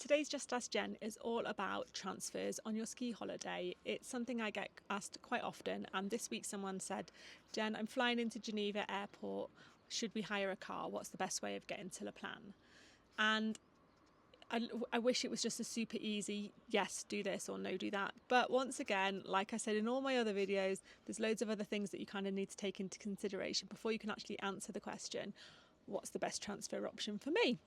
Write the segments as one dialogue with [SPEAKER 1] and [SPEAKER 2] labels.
[SPEAKER 1] Today's Just Ask Jen is all about transfers on your ski holiday. It's something I get asked quite often, and this week someone said, Jen, I'm flying into Geneva airport. Should we hire a car? What's the best way of getting to Plagne? And I wish it was just a super easy, yes, do this or no, do that. But once again, like I said in all my other videos, there's loads of other things that you kind of need to take into consideration before you can actually answer the question, what's the best transfer option for me?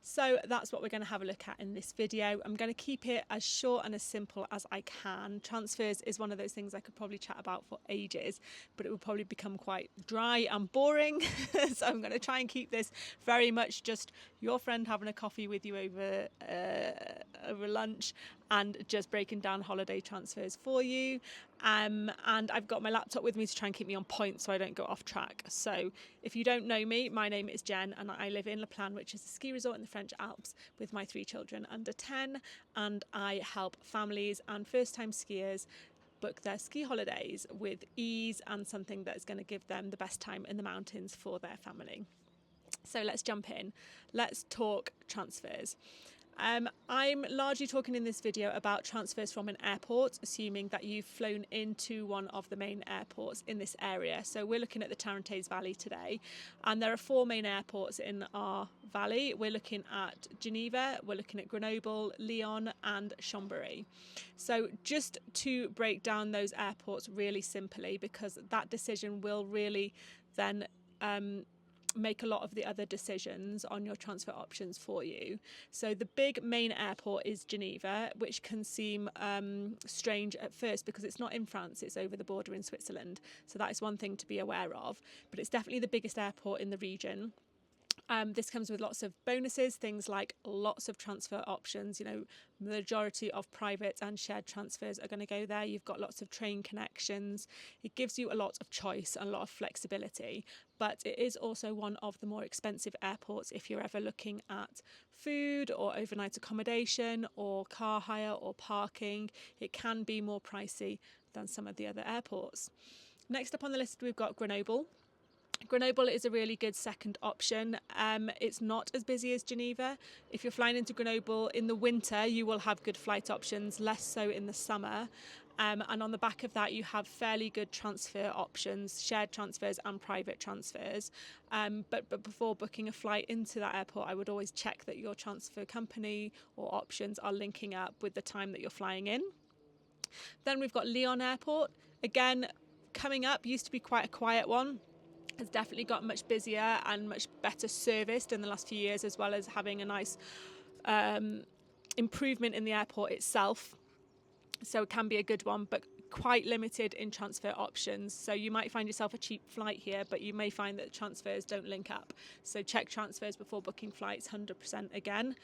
[SPEAKER 1] So that's what we're going to have a look at in this video. I'm going to keep it as short and as simple as I can. Transfers is one of those things I could probably chat about for ages, but it would probably become quite dry and boring. So I'm going to try and keep this very much just your friend having a coffee with you over lunch and just breaking down holiday transfers for you. And I've got my laptop with me to try and keep me on point so I don't go off track. So if you don't know me, my name is Jen and I live in Plagne, which is a ski resort in the French Alps, with my 3 children under 10, and I help families and first-time skiers book their ski holidays with ease and something that's going to give them the best time in the mountains for their family. So let's jump in. Let's talk transfers. I'm largely talking in this video about transfers from an airport, assuming that you've flown into one of the main airports in this area. So we're looking at the Tarentaise Valley today, and there are 4 main airports in our valley. We're looking at Geneva, we're looking at Grenoble, Lyon and Chambéry. So just to break down those airports really simply, because that decision will really then make a lot of the other decisions on your transfer options for you. So the big main airport is Geneva, which can seem strange at first because it's not in France, it's over the border in Switzerland. So that is one thing to be aware of, but it's definitely the biggest airport in the region. This comes with lots of bonuses, things like lots of transfer options. You know, the majority of private and shared transfers are going to go there. You've got lots of train connections. It gives you a lot of choice and a lot of flexibility, but it is also one of the more expensive airports if you're ever looking at food or overnight accommodation or car hire or parking. It can be more pricey than some of the other airports. Next up on the list, we've got Grenoble. Grenoble is a really good second option. It's not as busy as Geneva. If you're flying into Grenoble in the winter, you will have good flight options, less so in the summer. And on the back of that, you have fairly good transfer options, shared transfers and private transfers. But before booking a flight into that airport, I would always check that your transfer company or options are linking up with the time that you're flying in. Then we've got Lyon Airport. Again, coming up, used to be quite a quiet one. It's definitely got much busier and much better serviced in the last few years, as well as having a nice improvement in the airport itself. So it can be a good one, but quite limited in transfer options. So you might find yourself a cheap flight here, but you may find that transfers don't link up. So check transfers before booking flights 100% again.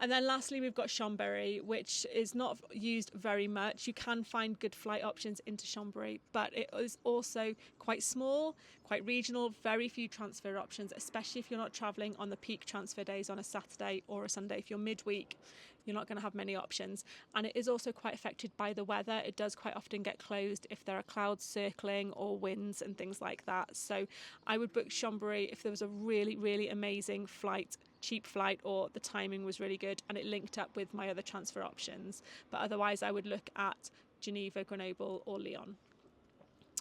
[SPEAKER 1] And then lastly, we've got Chambéry, which is not used very much. You can find good flight options into Chambéry, but it is also quite small, quite regional, very few transfer options, especially if you're not travelling on the peak transfer days on a Saturday or a Sunday. If you're midweek, you're not going to have many options. And it is also quite affected by the weather. It does quite often get closed if there are clouds circling or winds and things like that. So I would book Chambéry if there was a really, really amazing flight, cheap flight, or the timing was really good and it linked up with my other transfer options. But otherwise I would look at Geneva, Grenoble or Lyon.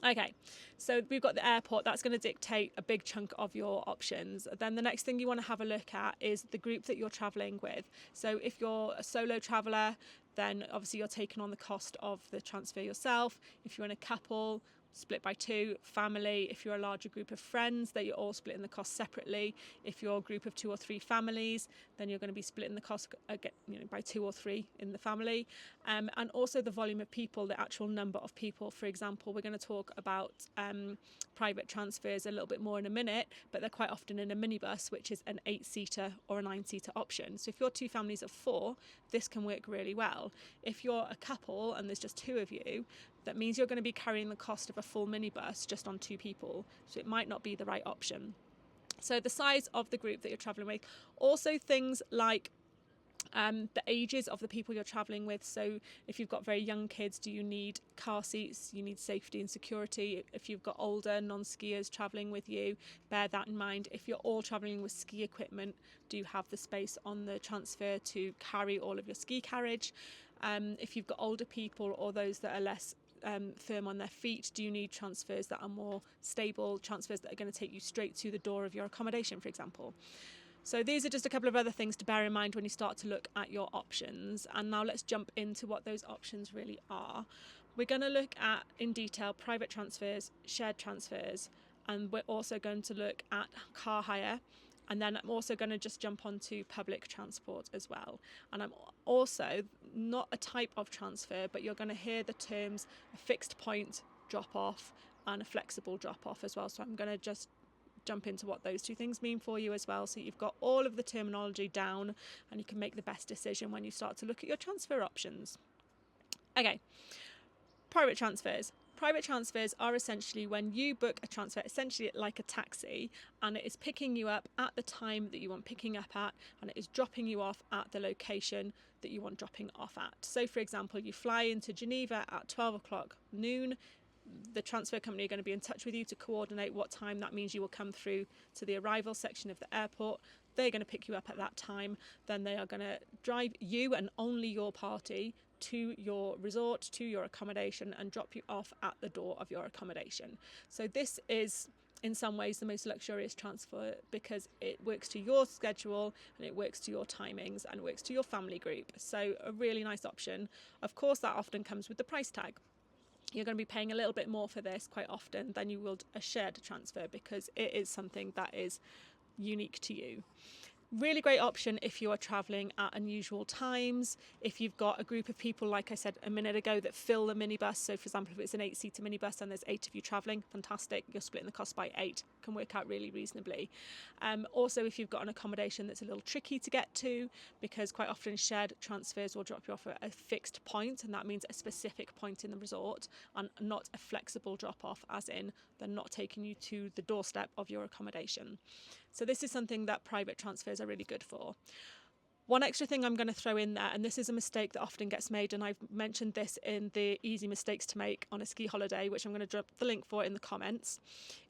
[SPEAKER 1] Okay, so we've got the airport. That's going to dictate a big chunk of your options. Then the next thing you want to have a look at is the group that you're travelling with. So if you're a solo traveller, then obviously you're taking on the cost of the transfer yourself. If you're in a couple, split by 2, family. If you're a larger group of friends, that you're all splitting the cost separately. If you're a group of 2 or 3 families, then you're going to be splitting the cost by 2 or 3 in the family. And also the volume of people, the actual number of people. For example, we're going to talk about private transfers a little bit more in a minute, but they're quite often in a minibus, which is an 8-seater or a 9-seater option. So if you're 2 families of 4, this can work really well. If you're a couple and there's just 2 of you, that means you're going to be carrying the cost of a full minibus just on 2 people. So it might not be the right option. So the size of the group that you're travelling with. Also things like The ages of the people you're travelling with. So if you've got very young kids, do you need car seats? You need safety and security. If you've got older non-skiers travelling with you, bear that in mind. If you're all travelling with ski equipment, do you have the space on the transfer to carry all of your ski carriage? If you've got older people or those that are less firm on their feet, do you need transfers that are more stable, transfers that are going to take you straight to the door of your accommodation, for example? So these are just a couple of other things to bear in mind when you start to look at your options. And now let's jump into what those options really are. We're going to look at, in detail, private transfers, shared transfers, and we're also going to look at car hire. And then I'm also going to just jump onto public transport as well. And I'm also not a type of transfer, but you're going to hear the terms a fixed point drop off and a flexible drop off as well. So I'm going to just jump into what those two things mean for you as well, so you've got all of the terminology down and you can make the best decision when you start to look at your transfer options. Okay, private transfers. Private transfers are essentially when you book a transfer, essentially like a taxi, and it is picking you up at the time that you want picking up at, and it is dropping you off at the location that you want dropping off at. So for example, you fly into Geneva at 12 o'clock noon, the transfer company are going to be in touch with you to coordinate what time that means you will come through to the arrival section of the airport. They're going to pick you up at that time. Then they are going to drive you and only your party to your resort, to your accommodation, and drop you off at the door of your accommodation. So this is in some ways the most luxurious transfer because it works to your schedule and it works to your timings and works to your family group. So a really nice option. Of course, that often comes with the price tag. You're going to be paying a little bit more for this quite often than you will a shared transfer because it is something that is unique to you. Really great option if you are travelling at unusual times, if you've got a group of people, like I said a minute ago, that fill the minibus. So for example, if it's an 8-seater minibus and there's 8 of you travelling, fantastic, you're splitting the cost by 8, can work out really reasonably. Also, if you've got an accommodation that's a little tricky to get to, because quite often shared transfers will drop you off at a fixed point, and that means a specific point in the resort and not a flexible drop off, as in they're not taking you to the doorstep of your accommodation. So this is something that private transfers are really good for. One extra thing I'm going to throw in there, and this is a mistake that often gets made, and I've mentioned this in the easy mistakes to make on a ski holiday, which I'm going to drop the link for in the comments,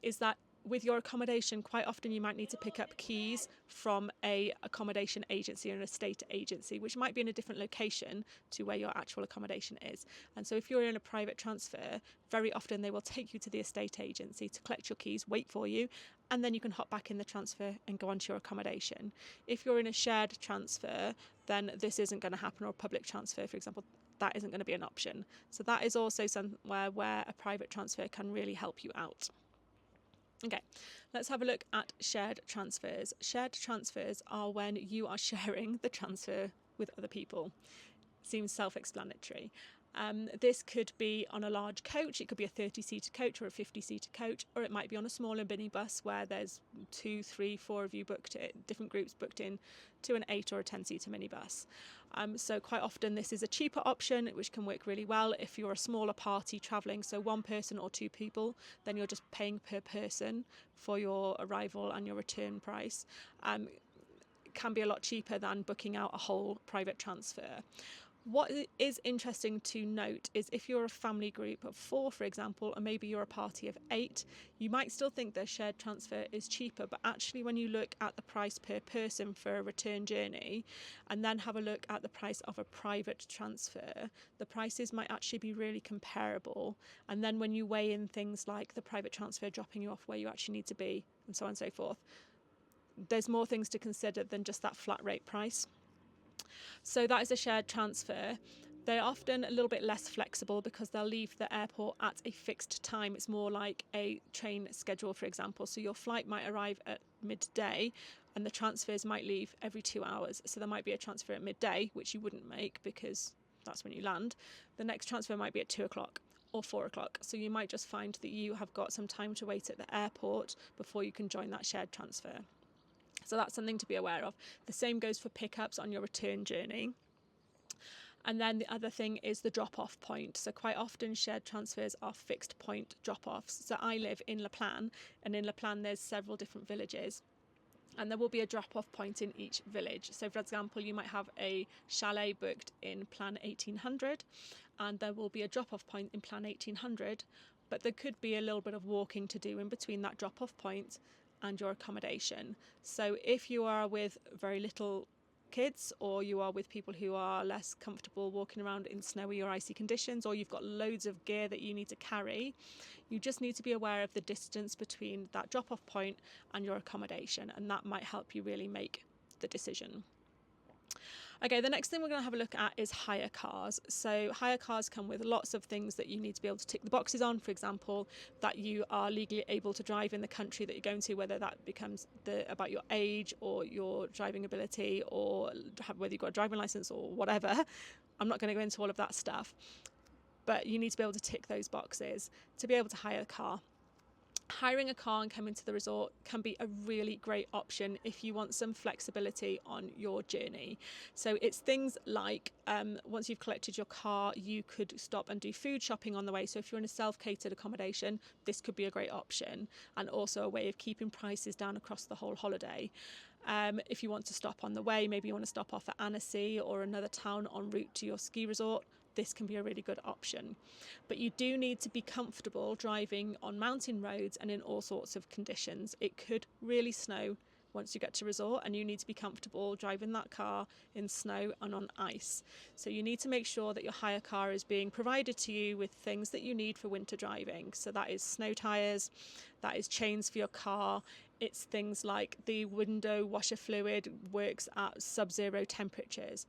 [SPEAKER 1] is that with your accommodation, quite often you might need to pick up keys from a accommodation agency or an estate agency, which might be in a different location to where your actual accommodation is. And so if you're in a private transfer, very often they will take you to the estate agency to collect your keys, wait for you, and then you can hop back in the transfer and go on to your accommodation. If you're in a shared transfer, then this isn't going to happen, or a public transfer, for example, that isn't going to be an option. So that is also somewhere where a private transfer can really help you out. Okay, let's have a look at shared transfers. Shared transfers are when you are sharing the transfer with other people. Seems self-explanatory. This could be on a large coach, it could be a 30-seater coach or a 50-seater coach, or it might be on a smaller minibus where there's 2, 3, 4 of you booked in, different groups booked in to an 8 or a 10-seater minibus. So quite often this is a cheaper option, which can work really well if you're a smaller party travelling, so 1 person or 2 people, then you're just paying per person for your arrival and your return price. It can be a lot cheaper than booking out a whole private transfer. What is interesting to note is if you're a family group of 4, for example, or maybe you're a party of 8, you might still think the shared transfer is cheaper, but actually when you look at the price per person for a return journey and then have a look at the price of a private transfer, the prices might actually be really comparable. And then when you weigh in things like the private transfer dropping you off where you actually need to be and so on and so forth, there's more things to consider than just that flat rate price. So that is a shared transfer. They're often a little bit less flexible because they'll leave the airport at a fixed time. It's more like a train schedule, for example. So your flight might arrive at midday and the transfers might leave every 2 hours. So there might be a transfer at midday, which you wouldn't make because that's when you land. The next transfer might be at 2 o'clock or 4 o'clock. So you might just find that you have got some time to wait at the airport before you can join that shared transfer. So that's something to be aware of. The same goes for pickups on your return journey. And then the other thing is the drop-off point. So quite often shared transfers are fixed point drop-offs. So I live in Plagne, and in Plagne there's several different villages. And there will be a drop-off point in each village. So for example, you might have a chalet booked in Plagne 1800, and there will be a drop-off point in Plagne 1800, but there could be a little bit of walking to do in between that drop-off point and your accommodation. So if you are with very little kids, or you are with people who are less comfortable walking around in snowy or icy conditions, or you've got loads of gear that you need to carry, you just need to be aware of the distance between that drop-off point and your accommodation, and that might help you really make the decision. Okay, the next thing we're going to have a look at is hire cars. So hire cars come with lots of things that you need to be able to tick the boxes on. For example, that you are legally able to drive in the country that you're going to, whether that becomes about your age or your driving ability, or whether you've got a driving license or whatever. I'm not going to go into all of that stuff, but you need to be able to tick those boxes to be able to hire a car. Hiring a car and coming to the resort can be a really great option if you want some flexibility on your journey. So it's things like once you've collected your car, you could stop and do food shopping on the way. So if you're in a self-catered accommodation, this could be a great option, and also a way of keeping prices down across the whole holiday. If you want to stop on the way, maybe you want to stop off at Annecy or another town en route to your ski resort, this can be a really good option. But you do need to be comfortable driving on mountain roads and in all sorts of conditions. It could really snow once you get to resort, and you need to be comfortable driving that car in snow and on ice. So you need to make sure that your hire car is being provided to you with things that you need for winter driving. So that is snow tyres, that is chains for your car, it's things like the window washer fluid works at sub-zero temperatures.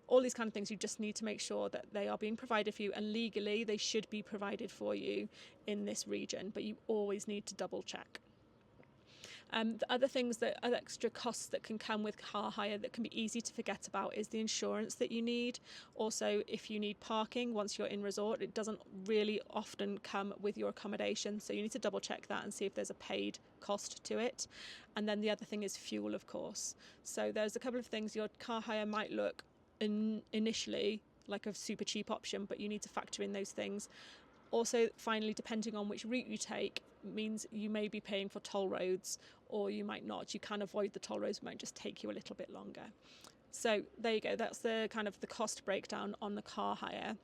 [SPEAKER 1] All these kind of things, you just need to make sure that they are being provided for you, and legally they should be provided for you in this region, but you always need to double check. The other things that are extra costs that can come with car hire that can be easy to forget about is the insurance that you need. Also, if you need parking once you're in resort, it doesn't really often come with your accommodation, so you need to double check that and see if there's a paid cost to it. And then the other thing is fuel, of course. So there's a couple of things. Your car hire might look initially like a super cheap option, but you need to factor in those things. Also, finally, depending on which route you take means you may be paying for toll roads, or you might not. You can avoid the toll roads, it might just take you a little bit longer. So there you go, that's the kind of the cost breakdown on the car hire.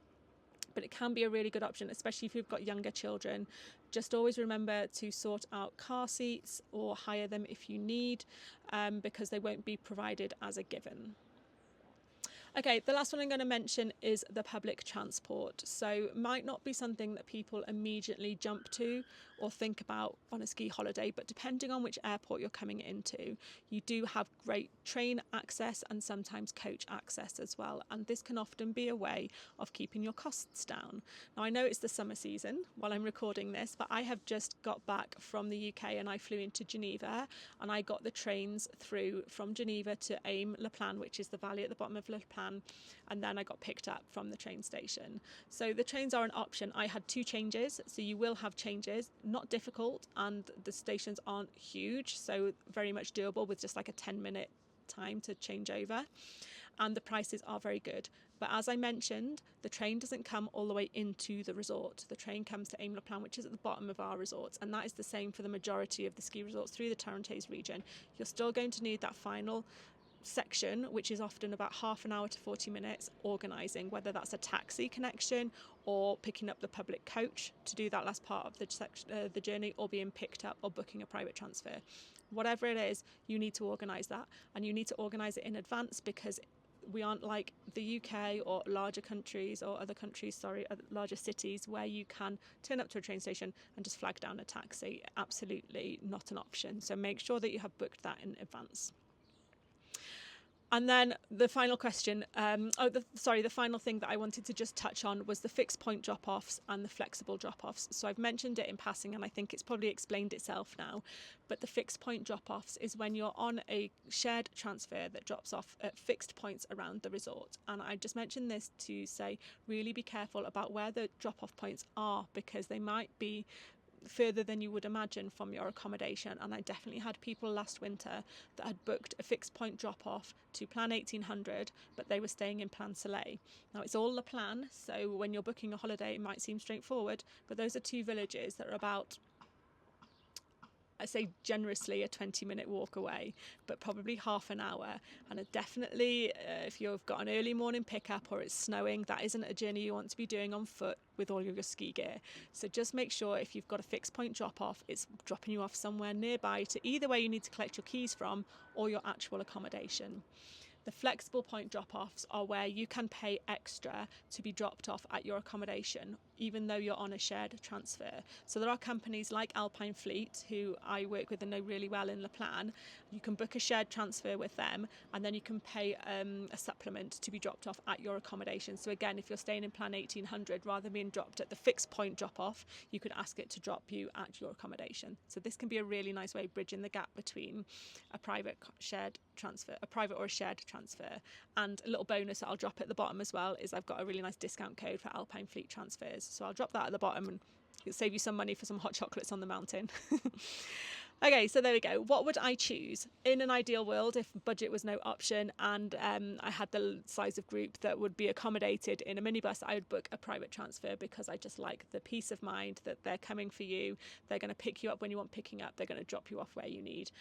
[SPEAKER 1] But it can be a really good option, especially if you've got younger children. Just always remember to sort out car seats or hire them if you need, because they won't be provided as a given. Okay, the last one I'm going to mention is the public transport. So might not be something that people immediately jump to or think about on a ski holiday, but depending on which airport you're coming into, you do have great train access and sometimes coach access as well. And this can often be a way of keeping your costs down. Now, I know it's the summer season while I'm recording this, but I have just got back from the UK and I flew into Geneva, and I got the trains through from Geneva to Aime-les-Plaines, which is the valley at the bottom of Les Plaines, and then I got picked up from the train station. So the trains are an option. I had 2 changes, so you will have changes, not difficult, and the stations aren't huge, so very much doable with just like a 10-minute time to change over, and the prices are very good. But as I mentioned, the train doesn't come all the way into the resort. The train comes to Aime-les-Plaines, which is at the bottom of our resorts, and that is the same for the majority of the ski resorts through the Tarentaise region. You're still going to need that final section, which is often about half an hour to 40 minutes, organising, whether that's a taxi connection or picking up the public coach to do that last part of the journey, or being picked up or booking a private transfer. Whatever it is, you need to organise that, and you need to organise it in advance, because we aren't like the UK or larger countries or other countries, larger cities, where you can turn up to a train station and just flag down a taxi. Absolutely not an option. So make sure that you have booked that in advance. And then the final question, the final thing that I wanted to just touch on was the fixed point drop-offs and the flexible drop-offs. So I've mentioned it in passing, and I think it's probably explained itself now. But the fixed point drop-offs is when you're on a shared transfer that drops off at fixed points around the resort. And I just mentioned this to say, really be careful about where the drop-off points are, because they might be further than you would imagine from your accommodation. And I definitely had people last winter that had booked a fixed point drop off to Plagne 1800, but they were staying in Plagne Soleil. Now, it's all the plan, so when you're booking a holiday it might seem straightforward, but those are 2 villages that are about I say generously a 20-minute walk away, but probably half an hour. And definitely, if you've got an early morning pickup or it's snowing, that isn't a journey you want to be doing on foot with all of your ski gear. So just make sure if you've got a fixed point drop off, it's dropping you off somewhere nearby to either where you need to collect your keys from or your actual accommodation. The flexible point drop-offs are where you can pay extra to be dropped off at your accommodation, even though you're on a shared transfer. So there are companies like Alpine Fleet, who I work with and know really well in Plagne. You can book a shared transfer with them, and then you can pay a supplement to be dropped off at your accommodation. So again, if you're staying in Plagne 1800, rather than being dropped at the fixed point drop-off, you could ask it to drop you at your accommodation. So this can be a really nice way of bridging the gap between a private or a shared transfer. And a little bonus that I'll drop at the bottom as well is I've got a really nice discount code for Alpine Fleet transfers. So I'll drop that at the bottom and it'll save you some money for some hot chocolates on the mountain. Okay, so there we go. What would I choose? In an ideal world, if budget was no option and I had the size of group that would be accommodated in a minibus, I would book a private transfer because I just like the peace of mind that they're coming for you. They're going to pick you up when you want picking up. They're going to drop you off where you need.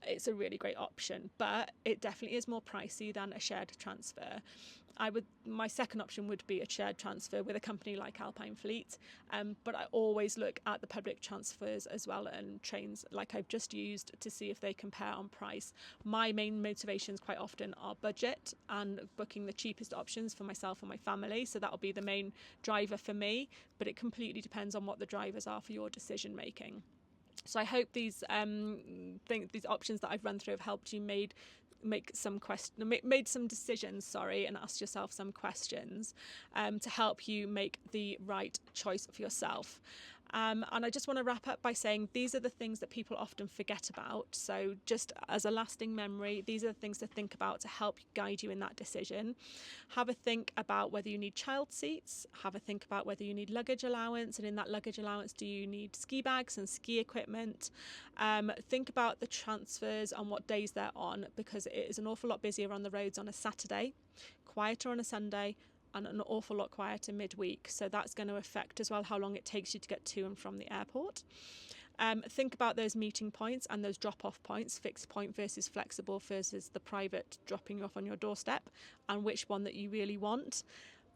[SPEAKER 1] It's a really great option, but it definitely is more pricey than a shared transfer. My second option would be a shared transfer with a company like Alpine Fleet, but I always look at the public transfers as well and trains like I've just used to see if they compare on price. My main motivations quite often are budget and booking the cheapest options for myself and my family, so that'll be the main driver for me, but it completely depends on what the drivers are for your decision making. So I hope these options that I've run through have helped you made some decisions, and ask yourself some questions to help you make the right choice for yourself. And I just want to wrap up by saying these are the things that people often forget about. So just as a lasting memory, these are the things to think about to help guide you in that decision. Have a think about whether you need child seats. Have a think about whether you need luggage allowance. And in that luggage allowance, do you need ski bags and ski equipment? Think about the transfers on what days they're on, because it is an awful lot busier on the roads on a Saturday, quieter on a Sunday, and an awful lot quieter midweek. So that's going to affect as well how long it takes you to get to and from the airport. Think about those meeting points and those drop-off points, fixed point versus flexible versus the private dropping you off on your doorstep, and which one that you really want.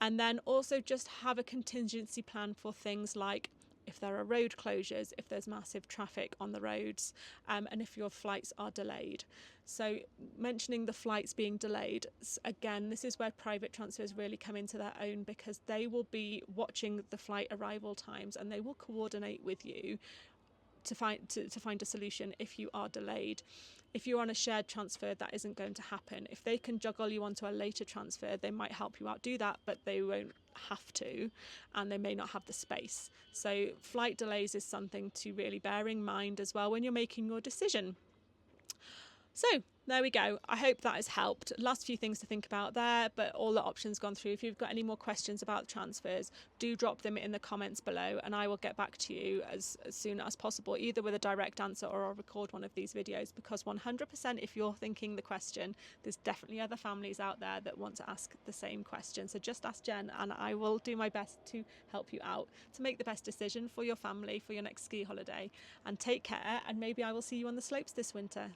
[SPEAKER 1] And then also just have a contingency plan for things like if there are road closures, if there's massive traffic on the roads, and if your flights are delayed. So mentioning the flights being delayed, again, this is where private transfers really come into their own, because they will be watching the flight arrival times and they will coordinate with you to find a solution if you are delayed. If you're on a shared transfer, that isn't going to happen. If they can juggle you onto a later transfer, they might help you out do that, but they won't have to, and they may not have the space. So flight delays is something to really bear in mind as well when you're making your decision. So there we go. I hope that has helped. Last few things to think about there, but all the options gone through. If you've got any more questions about transfers, do drop them in the comments below and I will get back to you as soon as possible, either with a direct answer or I'll record one of these videos, because 100% if you're thinking the question, there's definitely other families out there that want to ask the same question. So just ask Jen and I will do my best to help you out to make the best decision for your family for your next ski holiday. And take care, and maybe I will see you on the slopes this winter.